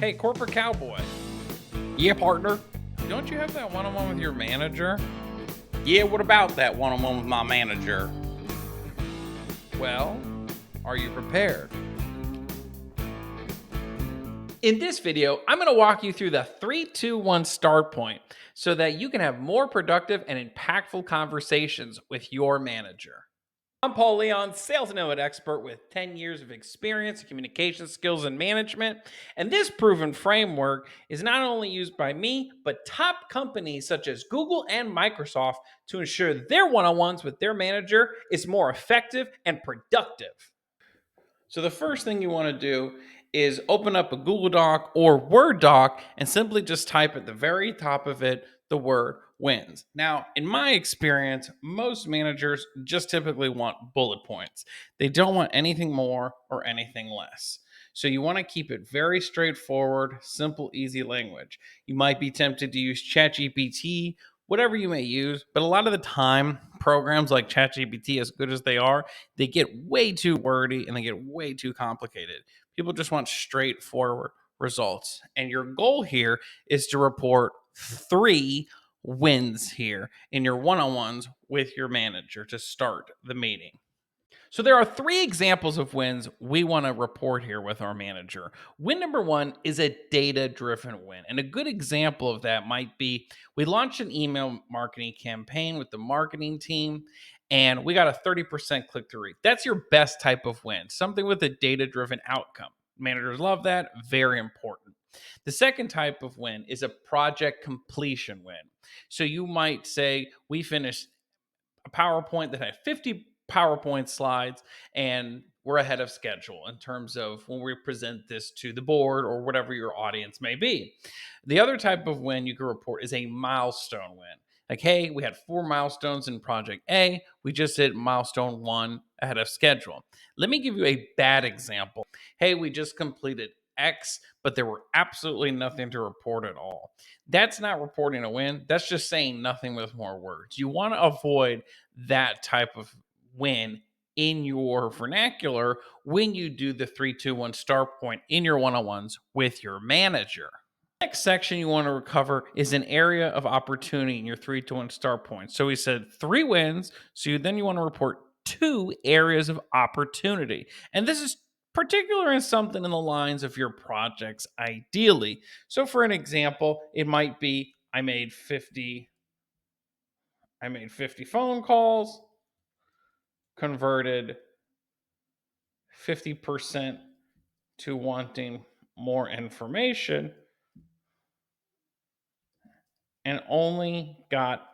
Hey, corporate cowboy, Yeah, partner. don't you have that one-on-one with your manager? Yeah, what about that one-on-one with my manager? Well, are you prepared? In this video, I'm going to walk you through the 3-2-1 start point so that you can have more productive and impactful conversations with your manager. I'm Paul Leon, sales enablement expert with 10 years of experience in communication skills and management. And this proven framework is not only used by me, but top companies such as Google and Microsoft to ensure their one-on-ones with their manager is more effective and productive. So the first thing you want to do is open up a Google Doc or Word doc and simply just type at the very top of it the word wins. Now, in my experience, most managers just typically want bullet points. They don't want anything more or anything less. So you want to keep it very straightforward, simple, easy language. You might be tempted to use ChatGPT, whatever you may use, but a lot of the time, programs like ChatGPT, as good as they get way too wordy and they get way too complicated. People just want straightforward results. And your goal here is to report 3 wins here in your one on ones with your manager to start the meeting. So there are 3 examples of wins we want to report here with our manager. Win number 1 is a data-driven win. And a good example of that might be we launched an email marketing campaign with the marketing team and we got a 30% click-through rate. That's your best type of win, something with a data-driven outcome. Managers love that, very important. The second type of win is a project completion win. So you might say we finished a PowerPoint that had 50 PowerPoint slides and we're ahead of schedule in terms of when we present this to the board or whatever your audience may be. The other type of win you can report is a milestone win. Like, hey, we had 4 milestones in Project A. We just hit milestone 1 ahead of schedule. Let me give you a bad example. Hey, we just completed X, but there were absolutely nothing to report at all. That's not reporting a win. That's just saying nothing with more words. You want to avoid that type of win in your vernacular when you do the 3-2-1 start point in your one-on-ones with your manager. Next section you want to recover is an area of opportunity in your 3-2-1 start point. So we said 3 wins, so then you want to report 2 areas of opportunity. And this is particular in something in the lines of your projects ideally. So for an example, it might be I made 50 phone calls, converted 50% to wanting more information, and only got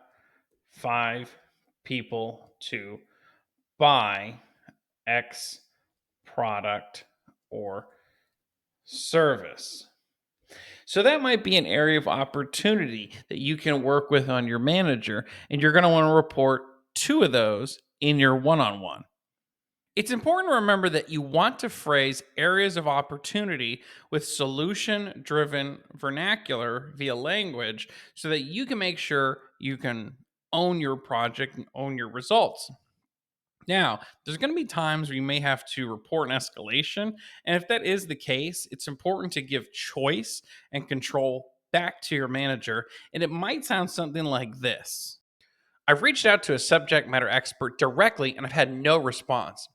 5 people to buy X product or service. So that might be an area of opportunity that you can work with on your manager, and you're going to want to report 2 of those in your one-on-one. It's important to remember that you want to phrase areas of opportunity with solution driven vernacular via language so that you can make sure you can own your project and own your results. Now, there's going to be times where you may have to report an escalation. And if that is the case, it's important to give choice and control back to your manager. And it might sound something like this: I've reached out to a subject matter expert directly and I've had no response.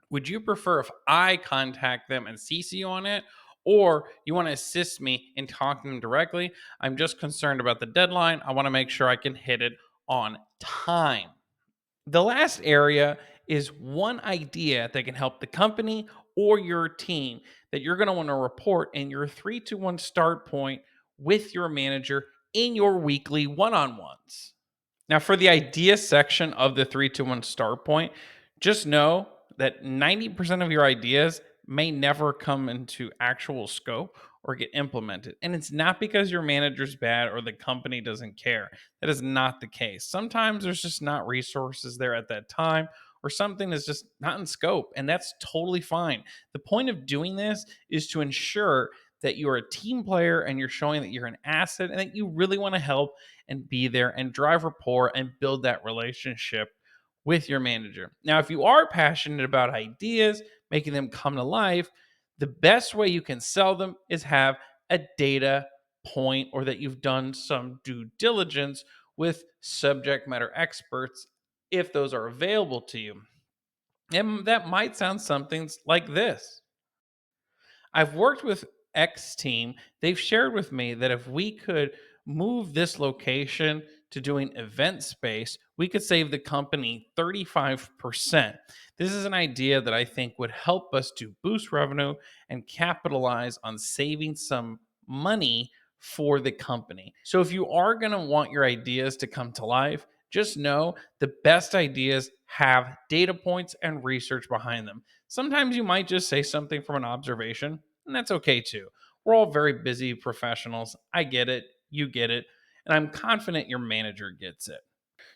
Would you prefer if I contact them and CC you on it? Or you want to assist me in talking to them directly? I'm just concerned about the deadline. I want to make sure I can hit it on time. The last area is one idea that can help the company or your team that you're going to want to report in your 3-2-1 start point with your manager in your weekly one on ones. Now, for the idea section of the 3-2-1 start point, just know that 90% of your ideas may never come into actual scope or get implemented. And it's not because your manager's bad or the company doesn't care. That is not the case. Sometimes there's just not resources there at that time, or something is just not in scope, and that's totally fine. The point of doing this is to ensure that you're a team player and you're showing that you're an asset and that you really want to help and be there and drive rapport and build that relationship with your manager. Now, if you are passionate about ideas, making them come to life, the best way you can sell them is have a data point or that you've done some due diligence with subject matter experts if those are available to you. And that might sound something like this. I've worked with X team. They've shared with me that if we could move this location to doing event space, we could save the company 35%. This is an idea that I think would help us to boost revenue and capitalize on saving some money for the company. So if you are going to want your ideas to come to life, just know the best ideas have data points and research behind them. Sometimes you might just say something from an observation, and that's okay too. We're all very busy professionals. I get it. You get it. And I'm confident your manager gets it.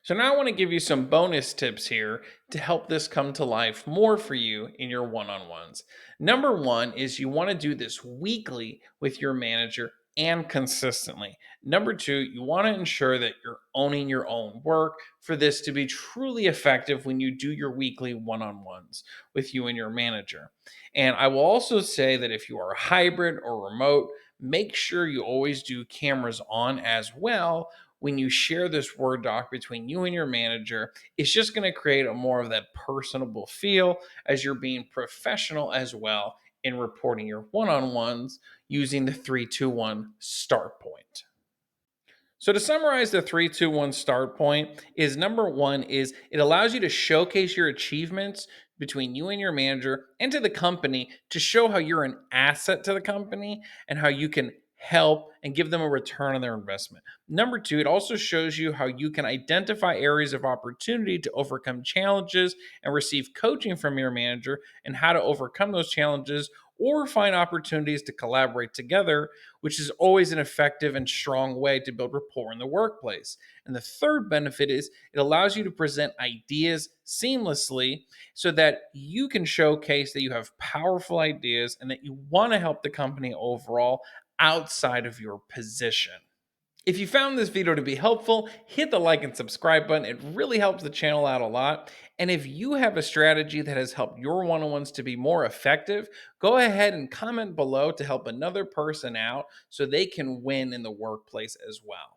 So, now I want to give you some bonus tips here to help this come to life more for you in your one on ones. Number one is you want to do this weekly with your manager and consistently. Number two, you want to ensure that you're owning your own work for this to be truly effective when you do your weekly one on ones with you and your manager. And I will also say that if you are hybrid or remote, make sure you always do cameras on as well when you share this Word doc between you and your manager. It's just going to create a more of that personable feel as you're being professional as well in reporting your one on ones using the 3-2-1 start point. So to summarize, the 3-2-1 start point is number one is it allows you to showcase your achievements between you and your manager and to the company to show how you're an asset to the company and how you can help and give them a return on their investment. Number two, it also shows you how you can identify areas of opportunity to overcome challenges and receive coaching from your manager and how to overcome those challenges or find opportunities to collaborate together, which is always an effective and strong way to build rapport in the workplace. And the third benefit is it allows you to present ideas seamlessly so that you can showcase that you have powerful ideas and that you want to help the company overall outside of your position. If you found this video to be helpful, hit the like and subscribe button. It really helps the channel out a lot. And if you have a strategy that has helped your one-on-ones to be more effective, go ahead and comment below to help another person out so they can win in the workplace as well.